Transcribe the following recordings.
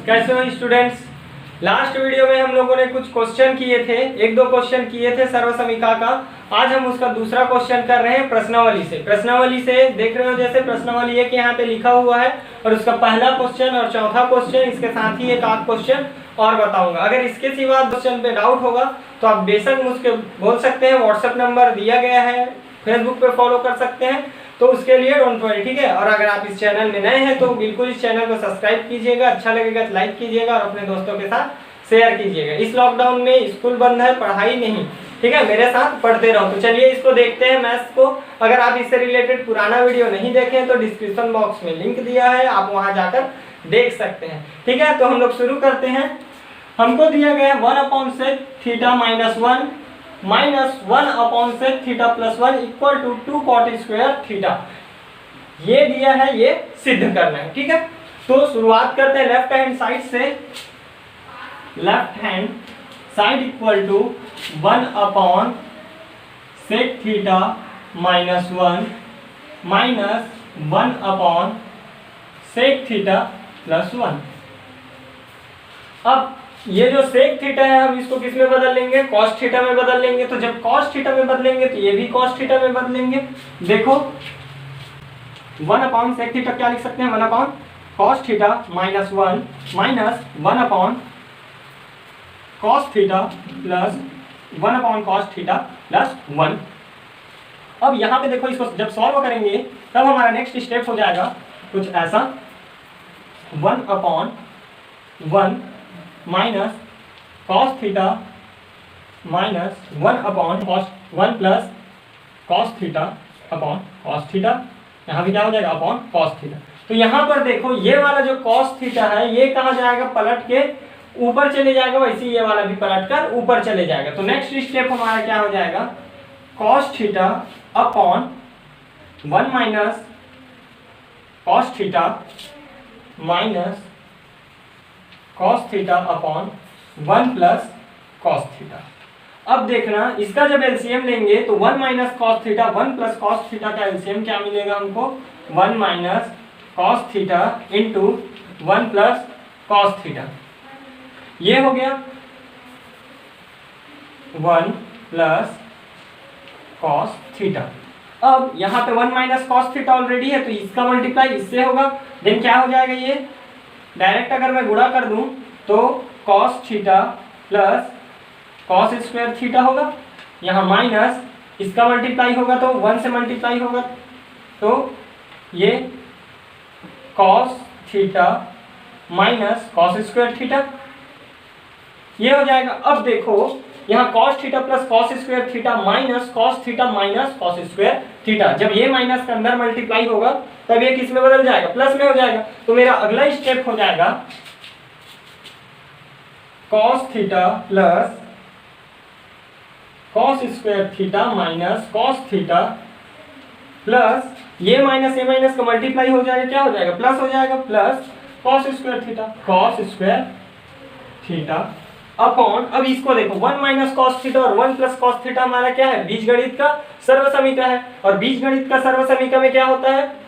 कैसे हो students. Last video में हम लोगों ने कुछ क्वेश्चन किए थे, एक दो क्वेश्चन किए थे सर्वसमीका का। आज हम उसका दूसरा क्वेश्चन कर रहे हैं प्रश्नावली से। प्रश्नावली से देख रहे हो, जैसे प्रश्नावली एक यहाँ पे लिखा हुआ है और उसका पहला क्वेश्चन और चौथा क्वेश्चन, इसके साथ ही एक आध क्वेश्चन और बताऊंगा। अगर इसके सिवा क्वेश्चन पे डाउट होगा तो आप बेशक मुझसे बोल सकते हैं। व्हाट्सएप नंबर दिया गया है, फेसबुक पे फॉलो कर सकते हैं, तो उसके लिए डोंट वरी, ठीक है। और अगर आप इस चैनल में नए हैं तो बिल्कुल इस चैनल को सब्सक्राइब कीजिएगा, अच्छा लगेगा तो लाइक कीजिएगा और अपने दोस्तों के साथ शेयर कीजिएगा। इस लॉकडाउन में स्कूल बंद है, पढ़ाई नहीं, ठीक है, मेरे साथ पढ़ते रहो। तो चलिए इसको देखते हैं, मैथ्स को। अगर आप इससे रिलेटेड पुराना वीडियो नहीं देखें तो डिस्क्रिप्शन बॉक्स में लिंक दिया है, आप वहां जाकर देख सकते हैं, ठीक है। तो हम लोग शुरू करते हैं। हमको दिया गया है 1/sec theta -1 -1/sec theta +1 equal to 2 cot square theta. ये दिया है, ये सिद्ध करना है, ठीक है। तो शुरुआत करते हैं लेफ्ट हैंड साइड से। Left hand side equal to 1/sec theta -1 -1/sec theta +1। अब ये जो सेक थीटा है हम इसको किस में बदल लेंगे? कॉस थीटा में बदल लेंगे। तो जब कॉस थीटा में बदलेंगे तो ये भी कॉस थीटा में बदलेंगे। देखो 1/sec थीटा क्या लिख सकते हैं? 1/cos theta -1 -1/cos theta plus 1/cos theta +1। अब यहाँ पे देखो, इसको जब सॉल्व करेंगे तब हमारा नेक्स्ट स्टेप हो जाएगा कुछ ऐसा, 1/1 -cos theta -1/cos 1 plus cos theta cos theta. यहाँ भी क्या हो जाएगा? Upon cos theta. तो यहाँ पर देखो ये वाला जो cos थीटा है ये कहाँ जाएगा? पलट के ऊपर चले जाएगा। वैसे ये वाला भी पलट कर ऊपर चले जाएगा। तो नेक्स्ट स्टेप हमारा क्या हो जाएगा? cos theta upon 1 minus cos theta minus cos theta upon 1 plus cos theta. अब देखना इसका जब एलसीएम लेंगे तो 1 minus cos theta 1 plus cos theta का एलसीएम क्या मिलेगा हमको? 1 minus cos theta into 1 plus cos theta. ये हो गया 1 प्लस cos थीटा। अब यहाँ पे 1 माइनस cos थीटा ऑलरेडी है तो इसका मल्टीप्लाई इससे होगा। देन क्या हो जाएगा? ये डायरेक्ट अगर मैं गुणा कर दूं तो cos theta plus cos square theta होगा। यहाँ माइनस इसका मल्टीप्लाई होगा तो 1 से मल्टीप्लाई होगा तो ये cos theta minus cos square theta ये हो जाएगा। अब देखो यहाँ cos theta plus cos square theta minus cos theta minus cos square theta, जब ये माइनस के अंदर मल्टीप्लाई होगा तब ये किस में बदल जाएगा? प्लस में हो जाएगा। तो मेरा अगला स्टेप हो जाएगा cos theta plus cos square theta minus cos theta plus ये माइनस का मल्टीप्लाई हो जाएगा, क्या हो जाएगा? प्लस हो जाएगा, plus cos square theta upon, अब इसको देखो 1 माइनस cos थीटा और 1 प्लस cos थीटा हमारा क्या है? बीजगणित का सर्वसमीका है। और बीजगणित का सर्वसमीका में क्या होता है?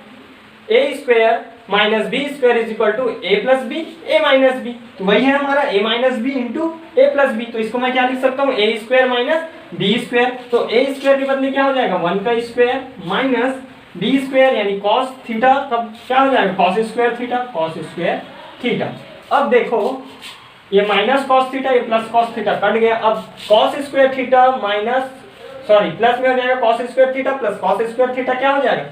a square minus B square is equal to a plus B a minus B. तो वही है हमारा a minus B into a plus B. तो इसको मैं क्या लिख सकता हूँ? a square minus B square. तो a स्क्वायर के बदले क्या हो जाएगा? 1 का स्क्वायर माइनस बी स्क्वायर यानी cos थीटा, तब क्या हो जाएगा? cos square theta. अब देखो ये माइनस cos थीटा, ये प्लस cos थीटा कट गया। अब cos स्क्वायर थीटा प्लस में हो जाएगा cos square theta plus cos square theta क्या हो जाएगा?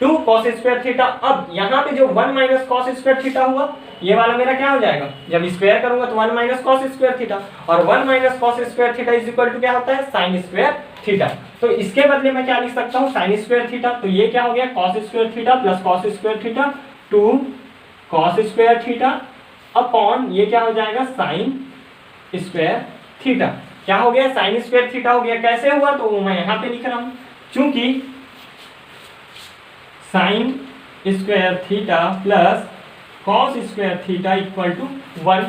2 cos स्क्वायर थीटा। अब यहाँ पे जो 1 माइनस cos स्क्वायर थीटा हुआ ये वाला मेरा क्या हो जाएगा? जब स्क्वायर करूंगा तो 1 माइनस cos स्क्वायर थीटा, और 1 minus cos square theta is equal to क्या होता है? sin square theta. तो इसके बदले मैं क्या लिख सकता हूँ? sin square theta. तो ये क्या हो गया? cos square theta plus cos square theta 2 cos square theta upon ये क्या हो जाएगा? sin square theta. क्या हो गया? sin स्क्वायर थीटा हो गया। कैसे हुआ? तो मैं यहाँ पे लिख रहा हूँ, चूंकि sin square theta plus cos square theta equal to 1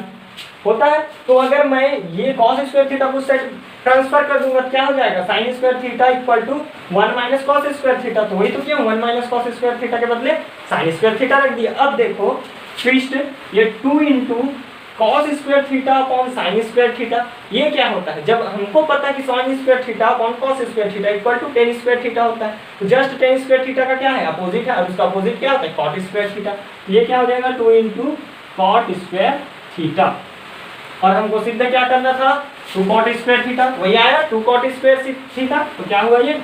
होता है। तो अगर मैं ये cos स्क्वायर थीटा को सेट ट्रांसफर कर दूंगा क्या हो जाएगा? sin square theta equal to 1 minus cos square theta. तो वही तो क्या 1 माइनस cos स्क्वायर थीटा के बदले sin स्क्वायर थीटा रख दिया। अब देखो ट्विस्ट, ये 2 into cos square theta upon sine square theta. ये क्या होता है, जब हमको पता है कि sine square theta upon cos square theta equal to tan square theta होता है, तो जस्ट टेन स्क्वायर थीटा का क्या है, अपोजिट है, और उसका अपोजिट क्या होता है, कॉट स्क्वायर थीटा। ये क्या हो जाएगा, 2 इंटू कॉट स्क्वायर थीटा। और हमको सिद्ध क्या करना था, 2 कॉट स्क्वायर थीटा, वही आया 2 कॉट स्क्वायर थीटा। तो क्या हुआ, ये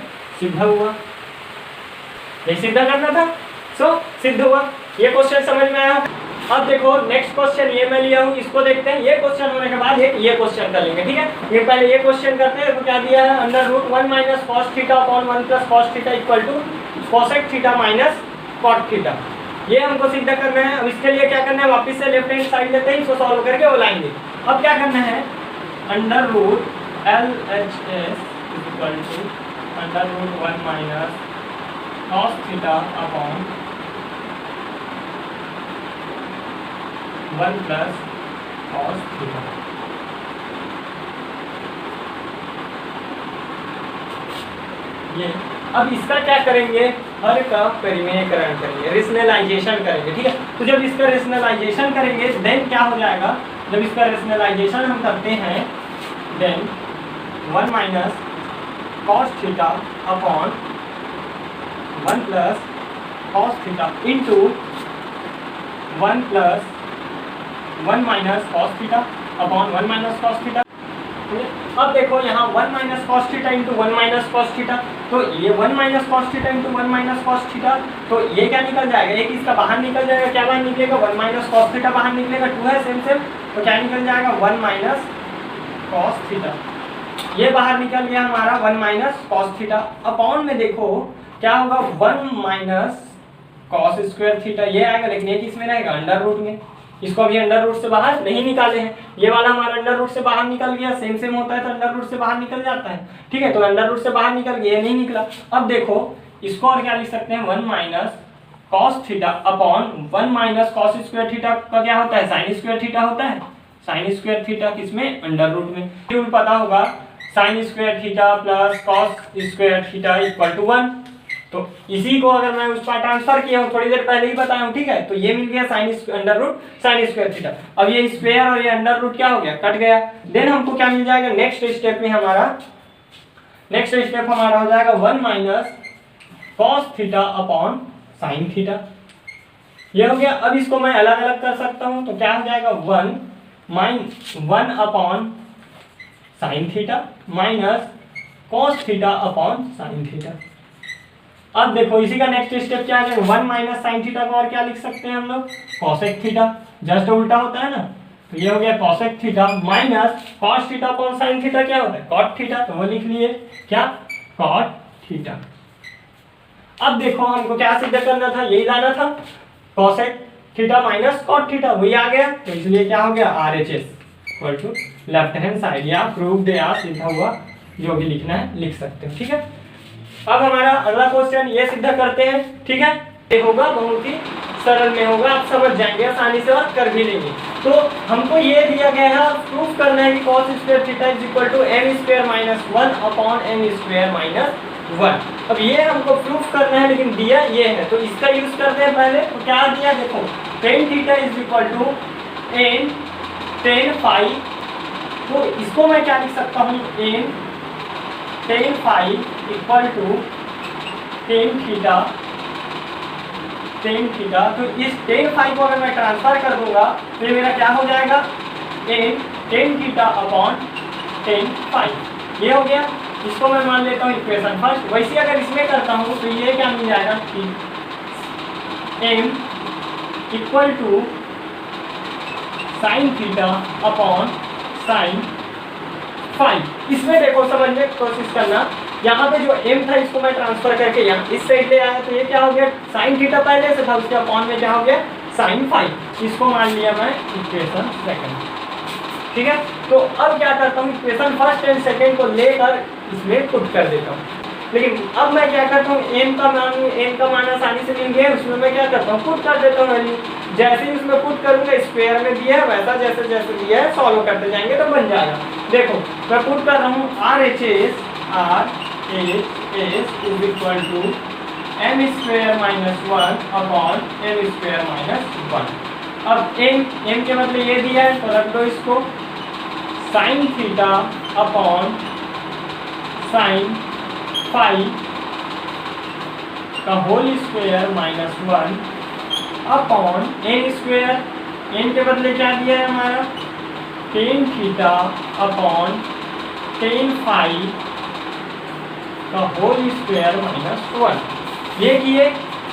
सिद्ध हुआ, ये सिद्ध करना था, सो सिद्ध हुआ। ये क्वेश्चन समझ में आया। अब देखो नेक्स्ट क्वेश्चन ये मैं लिया हूँ, इसको देखते हैं। ये क्वेश्चन होने के बाद ये क्वेश्चन कर लेंगे, ठीक है। ये पहले ये क्वेश्चन करते हैं। तो क्या दिया है, under root 1 minus cos theta upon 1 plus cos theta equal to cosec theta minus cot theta. ये हमको सिद्ध करना है। अब इसके लिए क्या करना है, वापस से लेफ्ट हैंड साइड लेते हैं, इसको सॉल्व करके वो लाएंगे। अब क्या करना है, under root LHS equal to under root 1 minus cos theta upon 1 plus cos theta. ये अब इसका क्या करेंगे, हर का परिमेयकरण करेंगे, रेशनलाइजेशन करेंगे, ठीक है। तो जब इसका रेशनलाइजेशन करेंगे देन क्या हो जाएगा, जब इसका रेशनलाइजेशन हम करते हैं then 1 minus cos theta upon 1 plus cos theta into 1 plus 1 minus cos theta upon 1 minus cos theta. अब देखो यहाँ 1 minus cos theta into 1 minus cos theta, तो ये 1 minus cos theta into 1 minus cos theta, तो ये क्या निकल जाएगा, एक इसका बाहर निकल जाएगा, क्या बाहर निकलेगा, 1 माइनस कॉस थीटा बाहर निकलेगा, 2 है सेम सेम, तो क्या निकल जाएगा 1 माइनस कॉस थीटा। ये बाहर निकल गया हमारा 1 माइनस कॉस थीटा अपॉन में देखो क्या होगा 1 माइनस कॉस स्क्वायर थीटा, ये आएगा, लेकिन एक इसमें रहेगा अंडर रूट में, इसको अभी अंडर रूट से बाहर नहीं निकाले हैं। ये वाला हमारा अंडर रूट से बाहर निकल गया, सेम सेम होता है तो अंडर रूट से बाहर निकल जाता है, ठीक है। तो अंडर रूट से बाहर निकल गया, ये नहीं निकला। अब देखो इसको और क्या लिख सकते हैं, 1 minus cos theta upon 1 minus cos square theta का क्या होता है, साइन स्क्वायर थीटा होता है। साइन स्क्वायर थीटा किसमें, अंडर रूट में। रूल पता होगा, sine square theta plus cos square theta equal to 1। तो इसी को अगर मैं उस पर ट्रांसफर किया हूँ, थोड़ी देर पहले ही बताया हूँ, ठीक है। तो ये मिल गया sine under root sine square theta. अब ये स्क्वायर और ये अंडर रूट क्या हो गया, कट गया। देन हमको क्या मिल जाएगा, नेक्स्ट स्टेप में हमारा नेक्स्ट स्टेप हमारा हो जाएगा 1 minus cos theta upon sine theta. ये हो गया। अब इसको मैं अलग अलग कर सकता हूँ, तो क्या हो जाएगा 1 upon sine theta minus cos theta upon sine theta. अब देखो इसी का नेक्स्ट स्टेप क्या है, 1 माइनस साइन थीटा को और क्या लिख सकते हैं हम लोग, कॉसेक थीटा, जस्ट उल्टा होता है ना। तो ये हो गया cosec theta minus cos theta upon sine theta क्या होता है, कॉट थीटा, तो वो लिख लिए क्या, कॉट थीटा। अब देखो हमको क्या सिद्ध करना था, यही लाना था, cosec theta minus cot theta, वही आ गया। तो इसलिए क्या हो गया, RHS equal to left hand side, या प्रूव्ड या सिद्ध हुआ, जो भी लिखना है लिख सकते हो, ठीक है। अब हमारा अगला क्वेश्चन ये सिद्ध करते हैं, ठीक है। ये होगा बहुत ही सरल में होगा, आप समझ जाएंगे आसानी से और कर भी लेंगे। तो हमको ये दिया गया है, प्रूफ करना है कि cos square theta is equal to m square minus 1 upon m square minus 1। अब ये हमको प्रूफ करना है, लेकिन दिया ये है, तो इसका यूज करते हैं पहले। तो क्या दिया देखो, tan theta is equal to n tan phi, तो इसको मैं क्या लिख सकता हूँ, n tan phi equal to tan theta. तो इस tan फाई को अगर मैं ट्रांसफर कर दूंगा तो ये मेरा क्या हो जाएगा, tan theta upon tan phi. ये हो गया। इसको मैं मान लेता हूँ इक्वेशन फर्स्ट। वैसे अगर इसमें करता हूँ तो ये क्या मिल जाएगा कि m equal to sine theta upon sine phi. इसमें देखो समझने की कोशिश करना, यहाँ पे जो m था इसको मैं ट्रांसफर करके यहाँ इस साइड ले आया, तो ये क्या हो गया, साइन थीटा पहले से था, उसके अपॉन में क्या हो गया, साइन फाई। इसको मान लिया मैं इक्वेशन सेकंड, ठीक है। तो अब क्या करता हूँ, इक्वेशन फर्स्ट एंड सेकंड को लेकर इसमें पुट कर देता हूँ। लेकिन अब मैं क्या करता हूँ, m का मान आसानी से मिल गया, उसमें मैं क्या करता हूँ, पुट कर देता हूँ वैल्यू। जैसे ही उसमें पुट करूंगा, स्क्वायर में दिया है वैसा जैसे जैसे दिया है सॉल्व करते जाएंगे तो बन जाएगा। देखो मैं पुट कर रहा हूँ, RHS is equal to m square minus 1 upon m square minus 1। अब m के मतलब ये दिया है तो रख दो इसको, sine theta upon sine phi का whole square minus 1 upon n square, n के बदले क्या दिया है हमारा, tan theta upon tan phi का होल स्क्वायर माइनस 1। ये किए।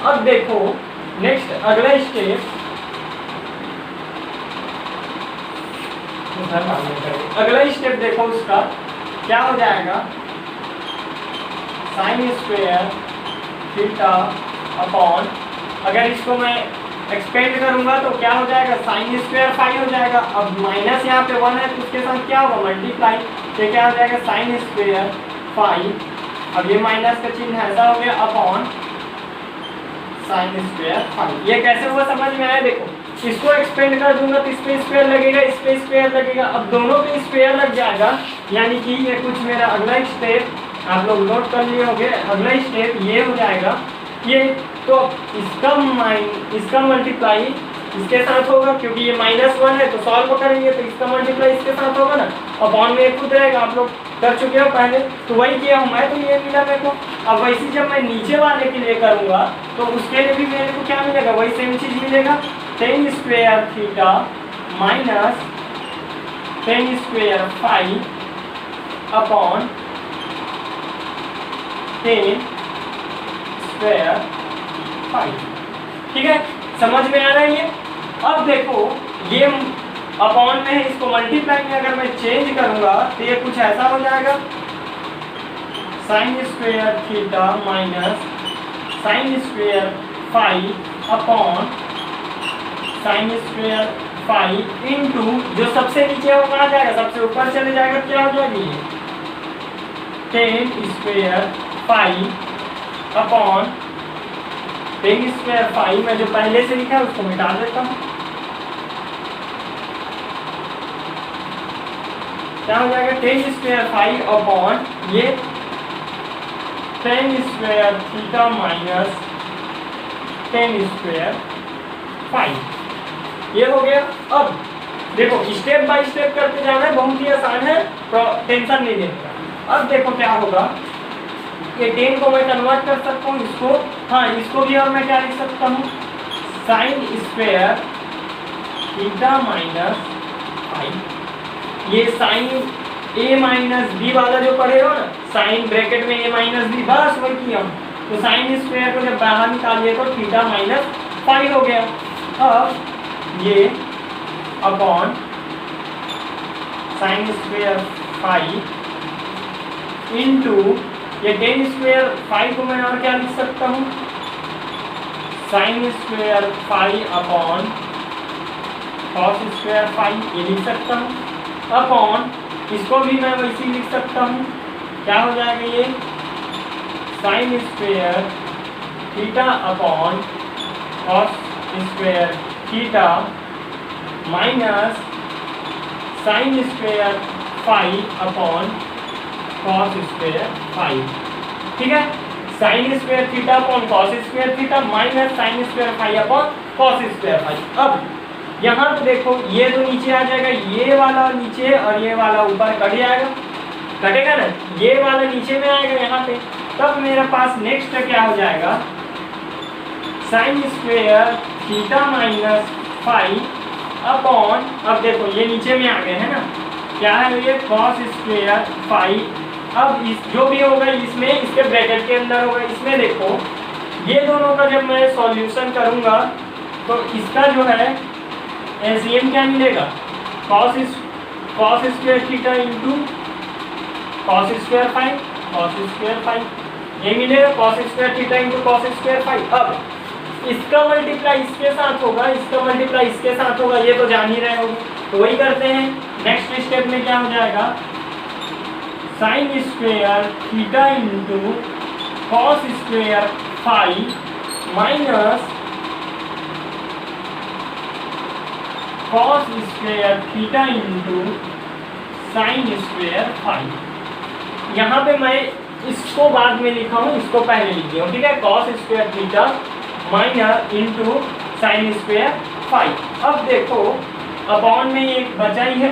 अब देखो नेक्स्ट अगला स्टेप, अगला स्टेप देखो उसका क्या हो जाएगा, साइन स्क्वायर थीटा अपॉन, अगर इसको मैं एक्सपेंड करूंगा तो क्या हो जाएगा, साइन स्क्वायर फाई हो जाएगा। अब माइनस यहाँ पे 1 है तो उसके साथ क्या होगा, मल्टीप्लाई, ये क्या हो जाएगा, साइन स्क्वायर फाई, अब ये माइनस का चिन्ह ऐसा हो गया, अपॉन साइन स्क्वायर फाई। ये कैसे हुआ समझ में आया, देखो इसको एक्सपेंड कर दूंगा तो इस पे स्क्वायर लगेगा, इस पे स्क्वायर लगेगा, अब दोनों पे स्क्वायर लग जाएगा, यानी कि ये कुछ मेरा अगला स्टेप आप लोग नोट कर लिए होंगे। अगला स्टेप ये हो जाएगा, ये तो इसका मल्टीप्लाई इसके साथ होगा, क्योंकि ये -1 है तो सॉल्व करेंगे तो इसका मल्टीप्लाई इसके साथ होगा ना, अपॉन में एक खुद रहेगा, आप लोग कर चुके हो पहले, तो वही किया हूँ मैं, तो ये मिला मेरे को। अब वैसे जब मैं नीचे वाले के लिए करूँगा तो उसके लिए भी मेरे को क्या मिलेगा, वही सेम चीज़ मिलेगा, tan square theta minus tan square phi upon tan square phi. ठीक है, समझ में आ रहा है ये। अब देखो ये अपॉन में है, इसको मल्टीप्लाई में अगर मैं चेंज करूंगा तो ये कुछ ऐसा हो जाएगा, sine square theta minus sine square phi upon sine square phi into जो सबसे नीचे है वो कहाँ जाएगा, सबसे ऊपर चले जाएगा, क्या हो जाएगी, tan square phi upon tan square phi में जो पहले से लिखा है उसको मिटा देता हूँ, क्या हो जाएगा, टेन स्क्वायर फाई अपॉन ये tan square theta minus tan square phi, ये हो गया। अब देखो स्टेप बाय स्टेप करते जाना है, बहुत ही आसान है, तो टेंशन नहीं लेना। अब देखो क्या होगा, ये 10 को मैं कन्वर्ट कर सकता हूँ इसको, हाँ इसको भी, और मैं क्या लिख सकता हूँ, sine square theta minus phi, ये साइन ए माइनस बी वाला जो पढ़े हो ना, साइन ब्रैकेट में ए माइनस बी, बस वही किया हूँ, तो साइन स्क्वायर को जब बाहर निकालिए तो थीटा माइनस फाई हो गया। अब ये upon sine square phi into ये टेन स्क्वायर फाई को मैं और क्या लिख सकता हूँ, sine square phi upon cos square phi, ये लिख सकता हूँ, अपॉन इसको भी मैं वैसे ही लिख सकता हूँ, क्या हो जाएगा ये, sine square theta upon cos square theta minus sine square phi upon cos square phi. ठीक है, sine square theta upon cos square theta minus sine square phi upon cos square phi. अब यहाँ पे देखो ये तो नीचे आ जाएगा, ये वाला नीचे और ये वाला ऊपर कट जाएगा, कटेगा ना, ये वाला नीचे में आएगा यहाँ पे, तब मेरे पास नेक्स्ट क्या हो जाएगा, sine square theta minus phi upon, अब देखो ये नीचे में आ गए है ना, क्या है ये, कॉस स्क्वायर फाई। अब इस जो भी होगा इसमें, इसके ब्रैकेट के अंदर होगा, इसमें देखो ये दोनों का जब मैं सॉल्यूशन करूंगा तो इसका जो है एलसीएम क्या मिलेगा, cos square theta into cos square phi, cos square phi, ये मिलेगा, cos square theta into cos square phi. अब इसका मल्टीप्लाई इसके साथ होगा, इसका मल्टीप्लाई इसके साथ होगा, ये तो जान ही रहे होगे, तो वही करते हैं। नेक्स्ट स्टेप में क्या हो जाएगा, sine square theta into cos square phi minus cos square theta into sine square phi. यहाँ पे मैं इसको बाद में लिखा हूँ, इसको पहले लिख दिया हूँ, ठीक है, cos square theta minus into sine square phi. अब देखो अपॉन में एक बचा ही है,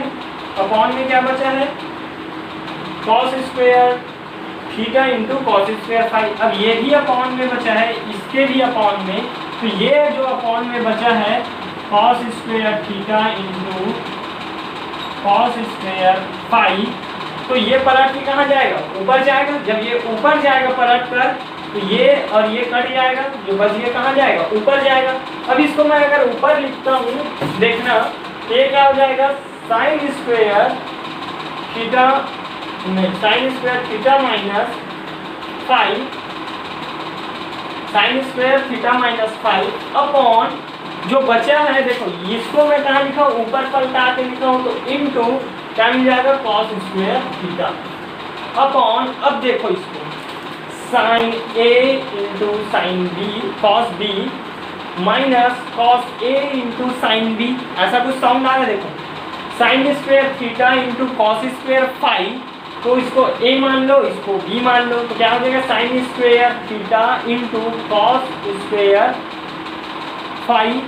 अपॉन में क्या बचा है, cos square theta into cos square phi. अब ये भी अपॉन में बचा है, इसके भी अपॉन में, तो ये जो अपॉन में बचा है cos square theta into cos square phi, तो ये पलट के कहाँ जाएगा, ऊपर जाएगा। जब ये ऊपर जाएगा पलट कर, तो ये और ये कट जाएगा, जो बच गया कहाँ जाएगा, ऊपर जाएगा। अब इसको मैं अगर ऊपर लिखता हूँ, देखना ये क्या हो जाएगा, साइन स्क्वायर थीटा, नहीं sign square theta minus five, sign square theta minus five upon जो बचा है, देखो इसको मैं कहाँ लिखा हूँ, ऊपर पलटा के लिखा हूँ, तो इनटू क्या मिल जाएगा, कॉस स्क्वायर थीटा अपॉन, अब देखो इसको sine A into sine B cos B minus cos A into sine B, ऐसा कुछ साउंड आ रहा है। देखो sine square theta into cos square phi, तो इसको ए मान लो, इसको बी मान लो, तो क्या हो जाएगा, sine square theta into cos square phi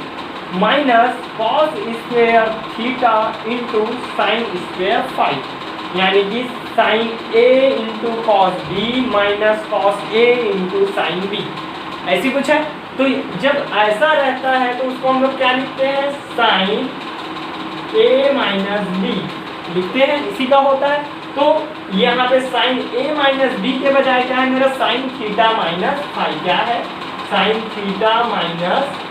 minus cos square theta into sine square phi, यानी कि sine A into cos B minus cos A into sine B, ऐसी कुछ है। तो जब ऐसा रहता है तो उसको हम लोग क्या लिखते हैं, साइन ए माइनस बी लिखते हैं, इसी का होता है। तो यहाँ पे साइन ए माइनस बी के बजाय क्या है मेरा, साइन थीटा माइनस फाइव, क्या है, साइन थीटा माइनस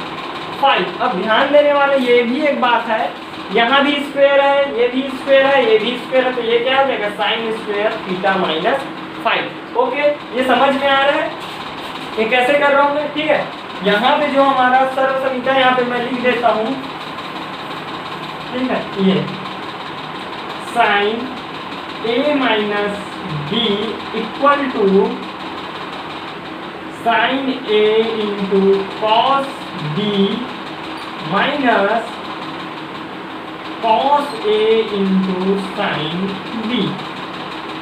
फाइव। अब ध्यान देने वाले ये भी एक बात है, यहाँ भी स्क्वायर है, ये भी स्क्वायर है, ये भी स्क्वायर है, तो ये क्या हो जाएगा, sine square theta minus five. Okay, ये समझ में आ रहा है, ये कैसे कर रहा हूँ मैं, ठीक है। यहाँ पे जो हमारा सर्व समीकरण है, यहाँ पे मैं लिख देता हूँ, ठीक है, ये sine A minus B equal to sine A into cos B minus cos A into sine B.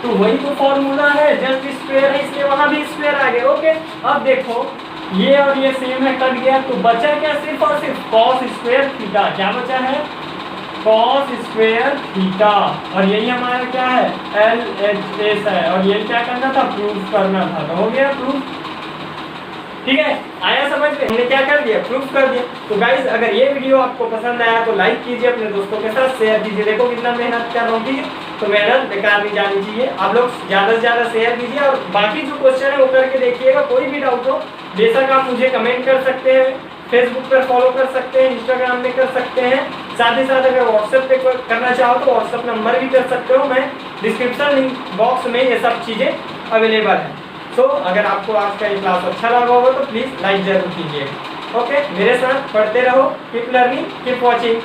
तो वही तो फॉर्मूला है, जस्ट स्क्वायर है इसलिए वहां भी स्क्वायर आ गया। ओके, अब देखो ये और ये सेम है, कट गया, तो बचा क्या, सिर्फ और सिर्फ कॉस स्क्वायर थीटा। क्या बचा है, कॉस स्क्वायर थीटा, और यही हमारा क्या है, LHS है, और ये क्या करना था, प्रूफ करना था, तो हो गया प्रूफ। ठीक है, आया समझ में, हमने क्या कर दिया, प्रूफ कर दिया। तो गाइस अगर ये वीडियो आपको पसंद आया तो लाइक कीजिए, अपने दोस्तों के साथ शेयर कीजिए। देखो कितना मेहनत कर रहा हूँ, ठीक है, तो मेहनत बेकार नहीं जानी चाहिए। आप लोग ज्यादा से ज्यादा शेयर कीजिए, और बाकी जो क्वेश्चन है वो करके देखिएगा। कोई भी डाउट हो बेशक आप मुझे कमेंट कर सकते हैं, फेसबुक पर फॉलो कर सकते हैं, इंस्टाग्राम में कर सकते हैं, साथ ही साथ अगर व्हाट्सएप पे करना चाहो तो व्हाट्सएप नंबर भी कर सकते हो, मैं डिस्क्रिप्शन लिंक बॉक्स में ये सब चीज़ें अवेलेबल है। तो अगर आपको आज का ये क्लास अच्छा लगा होगा तो प्लीज़ लाइक जरूर कीजिए। ओके, मेरे साथ पढ़ते रहो, कीप लर्निंग, कीप वॉचिंग।